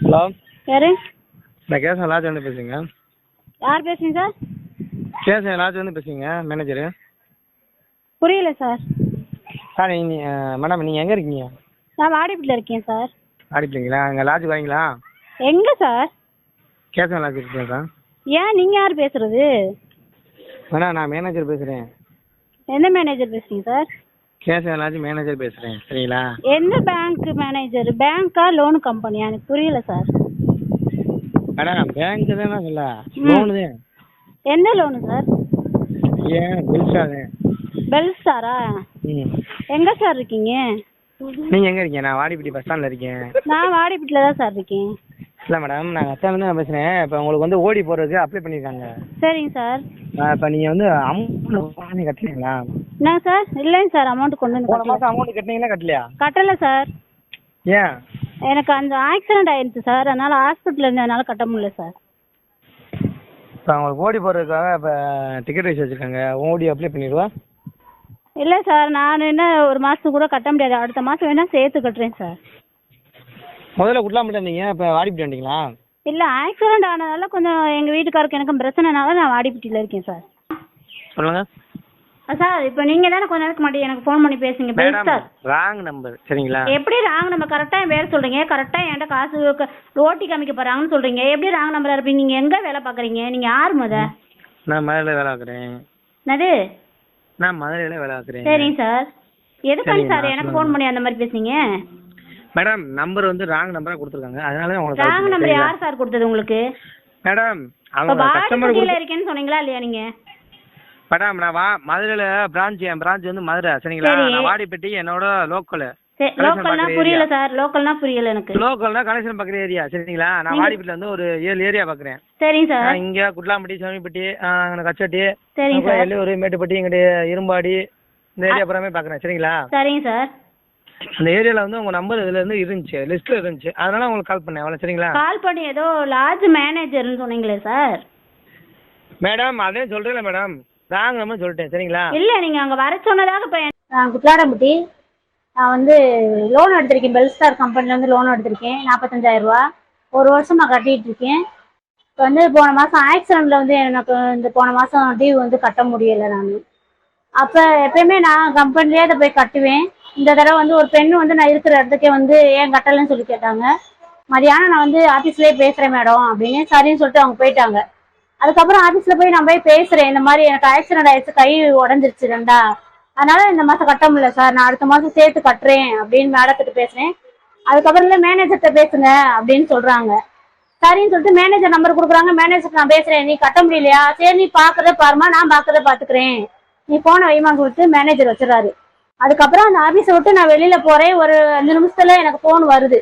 Hello, யாரு? நான் Kesavan lodge வந்து பேசுங்க. யார் பேசுறீங்க சார்? கேசவன் லாட்ஜ் வந்து பேசுங்க, மேனேஜரு. புரியல சார். சார் மேடம் நீங்கள் எங்கே இருக்கீங்க? நான் வாடிப்பட்டில் இருக்கேன் சார். அடிப்பீங்களா? அங்கே லாட்ஜ் வாங்கிங்களா? எங்கே சார்? கேசவன் லாட்ஜ் இருக்கீங்க சார். ஏன் நீங்கள் யார் பேசுறது? மேடம் நான் மேனேஜர் பேசுகிறேன். எந்த மேனேஜர் பேசுறீங்க சார்? கேசவன் லாட்ஜ் மேனேஜர் பேசுகிறேன், சரிங்களா? எந்த பேங்க் மேனேஜர்? பேங்க்கா லோன் கம்பெனியா? எனக்கு புரியல சார். மேடம் பேங்க்கு தானே சொல்ல, லோனு தான். எந்த லோனு சார்? ஏன் பெல்ஸ்டா தான். பெல்ஸ்டாரா? ம். எங்கே சார் இருக்கீங்க? நீங்கள் எங்கே இருக்கீங்க? நான் வாடிப்பட்டி பஸ் ஸ்டாண்டில் இருக்கேன். நான் வாடிப்பட்டில் தான் சார் இருக்கேன். இல்லை மேடம், நான் அச்சாலேருந்து நான் பேசுகிறேன். இப்போ உங்களுக்கு வந்து ஓடி போடுறதுக்கு அப்ளை பண்ணியிருக்காங்க. சரிங்க சார். இப்போ நீங்கள் வந்து அமௌண்ட் கட்டலீங்களா? என்ன சார்? இல்லைங்க சார், அமௌண்ட் கொண்டு வந்து போன கட்டல. மாதம் அமௌண்ட் கட்டினீங்களா கட்டலையா? கட்டலை சார். ஏன்? எனக்கு அந்த ஆக்சிடென்ட் ஆயிடுச்சு சார், அதனால் ஹாஸ்பிட்டலில் இருந்ததுனால கட்ட முடியல சார். இப்போ அவங்களுக்கு ஓடி போடுறதுக்காக இப்போ டிக்கெட் வச்சு வச்சுருக்காங்க, ஓடி அப்ளை பண்ணிடுவா? இல்லை சார், நான் என்ன ஒரு மாதத்துக்கு கூட கட்ட முடியாது, அடுத்த மாதம் வேணால் சேர்த்து கட்டுறேன் சார். முதல்ல குட்லாம்பட்டி இருந்தீங்க, இப்போ வாடிப்பட்டி வந்துட்டீங்களா? இல்லை, ஆக்சிடென்ட் ஆனதால கொஞ்சம் எங்கள் வீட்டுக்காருக்கு எனக்கும் பிரச்சனைனால நான் வாடிப்பட்டியில் இருக்கேன் சார். சொல்லுங்கள் சார். இப்போ நீங்கள் தானே கொஞ்ச நேரத்துக்கு முன்னாடி எனக்கு ஃபோன் பண்ணி பேசுங்க bell madam. Sir. Wrong number, சரிங்களா? எப்படி ராங் நம்பர்? கரெக்டாக என் பேர் சொல்கிறீங்க, கரெக்டாக என்கிட்ட காசு ஓட்டி காமிக்க போகிறாங்கன்னு சொல்கிறீங்க. எப்படி ராங் நம்பராக இருப்பீங்க? நீங்கள் எங்கே வேலை பார்க்குறீங்க? நீங்கள் யார் முத? நான் மதுரையில் வேலை பார்க்குறேன். என்னது? நான் மதுரையில் வேலை பார்க்குறேன். சரிங்க சார். எதுக்காக சரிங்க, சார் எனக்கு ஃபோன் பண்ணி அந்த மாதிரி பேசுனீங்க? மேடம் நம்பர் வந்து ராங் நம்பராக கொடுத்துருக்காங்க, அதனால தான் உங்களுக்கு ராங் நம்பர் யார் சார் கொடுத்தது உங்களுக்கு? மேடம் இப்போ அவங்க கஸ்டமர் வாடிப்பட்டியில் இருக்கேன்னு சொன்னீங்களா இல்லையா நீங்கள்? மேடம் நான் மதுரையில் என் பிரான்ச் வந்து மதுரை, சரிங்களா? சரி. நான் வாடிப்பட்டி என்னோட லோக்கலு. சரி, லோக்கல்னா புரியல சார், லோக்கல்னா புரியல எனக்கு. லோக்கல்னா கனெக்ஷன் பார்க்குற ஏரியா, சரிங்களா? நான் வாடிப்பட்டியில் வந்து ஒரு 7 ஏரியா பார்க்குறேன். சரிங்க சார். இங்கே குட்லாம்பட்டி, சமீபட்டி, கச்சட்டி, சரிங்க சார். எல்லூர், மேட்டுப்பட்டி, இங்கிட்ட இரும்பாடி, இந்த ஏரியா புறமே பார்க்குறேன், சரிங்களா? சரிங்க சார். அந்த ஏரியாவில் வந்து உங்கள் நம்பர் இதில் இருந்து இருந்துச்சு, லிஸ்ட்டில் இருந்துச்சு, அதனால உங்களுக்கு கால் பண்ணேன், அவ்வளோ, சரிங்களா? கால் பண்ணி ஏதோ லாட்ஜ் மேனேஜர்னு சொன்னீங்களே சார். மேடம் அதே சொல்கிறேன்ல மேடம், ராங் நம்பர் சொல்லிட்டேன், சரிங்களா? இல்லை, நீங்கள் அங்கே வர சொன்னதாக இப்போ நான் குட்லாடம்பட்டி. நான் வந்து லோன் எடுத்திருக்கேன், பெல்ஸ்டார் கம்பெனிலேருந்து லோன் எடுத்திருக்கேன் 45,000 ரூபா. ஒரு வருஷமாக கட்டிகிட்டு இருக்கேன். இப்போ வந்து போன மாதம் ஆக்சிடெண்ட்டில் வந்து எனக்கு இந்த போன மாதம் டியூ வந்து கட்ட முடியலை நான். அப்போ எப்பயுமே நான் கம்பெனிலே அதை போய் கட்டுவேன். இந்த தடவை வந்து ஒரு பெண்ணு வந்து நான் இருக்கிற இடத்துக்கே வந்து ஏன் கட்டலைன்னு சொல்லி கேட்டாங்க. மதியானம் நான் வந்து ஆஃபீஸ்லேயே பேசுகிறேன் மேடம் அப்படின்னு சரின்னு சொல்லிட்டு அவங்க போயிட்டாங்க. அதுக்கப்புறம் ஆஃபீஸில் போய் நான் போய் பேசுகிறேன், இந்த மாதிரி எனக்கு ஆக்சிடென்ட் ஆகிடுச்சு, கை உடஞ்சிருச்சு ரெண்டா, அதனால இந்த மாதம் கட்ட முடியல சார், நான் அடுத்த மாதம் சேர்த்து கட்டுறேன் அப்படின்னு மேடத்துக்கு பேசுகிறேன். அதுக்கப்புறம் இல்லை மேனேஜர்கிட்ட பேசுங்க அப்படின்னு சொல்கிறாங்க. சரின்னு சொல்லிட்டு மேனேஜர் நம்பர் கொடுக்குறாங்க. மேனேஜருக்கு நான் பேசுகிறேன், நீ கட்ட முடியலையா? சரி நீ பார்க்குறத பாருமா, நான் பார்க்குறத பார்த்துக்கிறேன், நீ போனை வைமான்னு சொல்லிட்டு மேனேஜர் வச்சுறாரு. அதுக்கப்புறம் அந்த ஆஃபீஸை விட்டு நான் வெளியில் போகிறேன். ஒரு 5 நிமிஷத்தில் எனக்கு ஃபோன் வருது.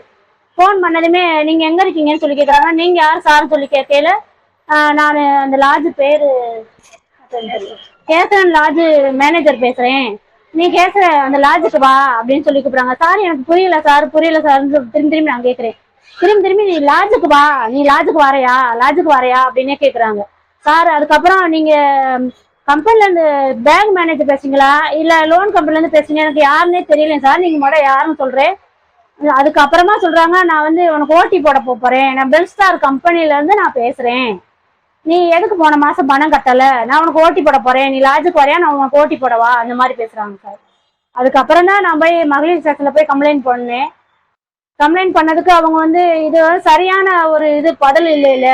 ஃபோன் பண்ணதுமே நீங்கள் எங்கே இருக்கீங்கன்னு சொல்லி கேட்குறாங்க. நீங்கள் யார் சார்னு சொல்லி கேட்கல, நான் அந்த லாட்ஜு பேர் கேசவன் லாட்ஜு மேனேஜர் பேசுகிறேன், நீ கேட்குற அந்த லாட்ஜுக்கு வா அப்படின்னு சொல்லி கூப்பிட்றாங்க. சார் எனக்கு புரியல சார்னு திரும்பி நான் கேட்குறேன். திரும்பி நீ லாட்ஜுக்கு வா, நீ லாட்ஜுக்கு வரையா அப்படின்னே கேட்குறாங்க. சார் அதுக்கப்புறம் நீங்கள் கம்பெனிலேருந்து பேங்க் மேனேஜர் பேசுறீங்களா இல்லை லோன் கம்பெனிலேருந்து பேசுறீங்க, எனக்கு யாருன்னே தெரியல சார், நீங்கள் மட்டும் யாருன்னு சொல்கிறேன். அதுக்கப்புறமா சொல்கிறாங்க, நான் வந்து உனக்கு ஓட்டி போட போகிறேன், நான் பெல்ஸ்டார் கம்பெனிலேருந்து நான் பேசுகிறேன், நீ எதுக்கு போன மாதம் பணம் கட்டலை, நான் உனக்கு ஓட்டி போட போகிறேன், நீ லாட்ஜுக்கு வரையா, நான் உனக்கு ஓட்டி போடவா, அந்த மாதிரி பேசுகிறாங்க சார். அதுக்கப்புறம் தான் நான் போய் மகளிர் ஸ்டேஷனில் போய் கம்ப்ளைண்ட் பண்ணேன். கம்ப்ளைண்ட் பண்ணதுக்கு அவங்க வந்து இது சரியான ஒரு இது பதில் இல்லைல்ல,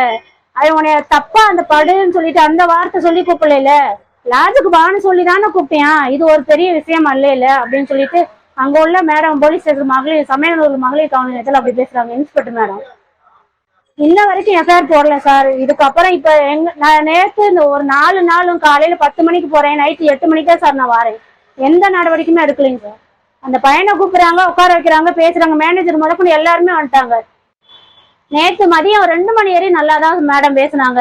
அது உனைய தப்பா அந்த படுன்னு சொல்லிட்டு அந்த வார்த்தை சொல்லி கூப்பிடல, லாட்ஜுக்கு வான்னு சொல்லி தானே கூப்பிட்டேன், இது ஒரு பெரிய விஷயம் அல்ல அப்படின்னு சொல்லிட்டு அங்கே உள்ள மேடம் போலீஸ் ஸ்டேஷன் மகளிர் சமயநல்லூர் மகளிர் காவல் நிலையத்தில் அப்படி பேசுகிறாங்க இன்ஸ்பெக்டர் மேடம். இன்ன வரைக்கும் எஃப்ஐஆர் போடல சார். இதுக்கப்புறம் இப்போ நான் நேற்று இந்த ஒரு 4 நாளும் காலையில் 10 மணிக்கு போகிறேன், நைட்டு 8 மணிக்கு தான் சார் நான் வரேன், எந்த நடவடிக்கையுமே எடுக்கலைங்க சார். அந்த பையனை கூப்பிட்றாங்க, உட்கார வைக்கிறாங்க, பேசுகிறாங்க, மேனேஜர் முதற்கொண்டு எல்லாருமே வந்துட்டாங்க. நேற்று மதியம் 2 மணி வரையும் நல்லா தான் மேடம் பேசுனாங்க.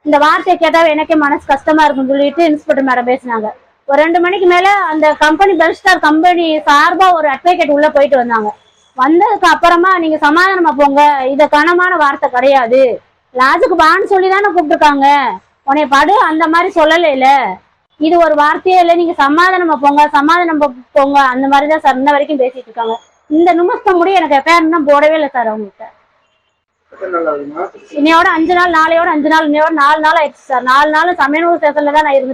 இந்த வார்த்தையை கேட்டால் எனக்கே மனசு கஷ்டமாக இருக்குன்னு சொல்லிட்டு இன்ஸ்பெக்டர் மேடம் பேசினாங்க. ஒரு 2 மணிக்கு மேலே அந்த கம்பெனி பெல்ஸ்டார் கம்பெனி சார்பாக ஒரு அட்வொகேட் உள்ளே போயிட்டு வந்தாங்க. வந்ததுக்கு அப்புறமா நீங்கள் சமாதானமாக போங்க, இதை கனமான வார்த்தை கிடையாது, லாட்ஜுக்கு வான்னு சொல்லி தானே கூப்பிட்டுருக்காங்க, உன்னை படு அந்த மாதிரி சொல்லலைல, இது ஒரு வார்த்தையே இல்லை, நீங்கள் சமாதானமாக போங்க அந்த மாதிரி தான் சார் இன்ன வரைக்கும் பேசிட்டு இருக்காங்க. இந்த நிமிஷம் முடிய எனக்கு எஃப்ஐஆர் போடவே இல்லை சார் அவங்ககிட்ட. நாள் ஆகுமா? இன்னையோட 5 நாள், நாளையோட 5 நாள், இன்னையோட 4 நாள் ஆயிடுச்சு சார். 4 நாள் சமயனூர் ஸ்டேஷன்ல தான் நான் இருந்துட்டு